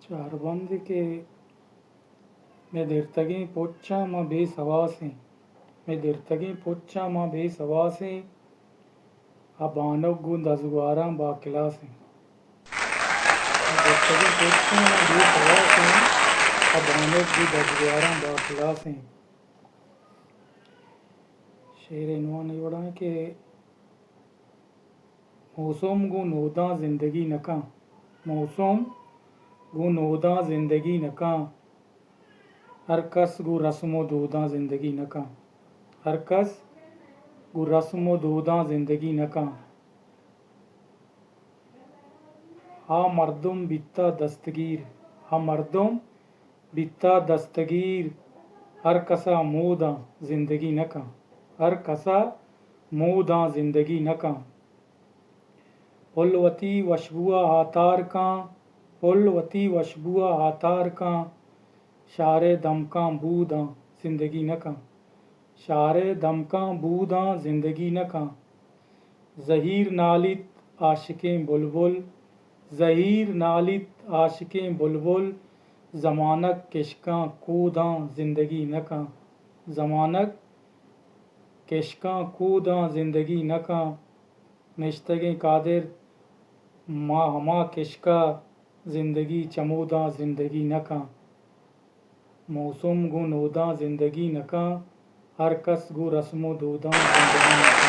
چاربند کے میں درتگیں پوچھا ماں بے سواسیں میں درتگیں پوچھا ماں بے سواسیں ابانک گو دزگواراں با کلاسیں میں درتگیں پوچھا ماں بے سواسیں ابانک گو دزگواراں با کلاسیں. شعر عنوان یہ بڑا ہے کہ موسم گو نوداں زندگی نکاں موسم گو نوداں زندگی نکاں ہر کس گو رسم و دوداں زندگی نکاں ہر کس گو رسم و دوداں زندگی نکاں ہا مردم بیتا دستگیر ہا مردم بیتا دستگیر ہر کسا موداں زندگی نکاں ہر کسا موداں زندگی نکاں پلوتی وشبوا ہاتار کاں پلوتی وشبوا ہاتار کاں شار دمکاں بوداں زندگی نکاں شار دمکاں بوداں زندگی نکاں زہیر نالت عاشقیں بلبل زہیر نالت عاشقیں بلبل زمانک کشکاں کوداں زندگی نکاں زمانک کشکاں کوداں زندگی نکاں نشتگیں قادر ماں ہما کشکا زندگی چموداں زندگی نکاں موسم گو نوداں زندگی نکاں ہر کس گو رسم و دوداں زندگی نکاں.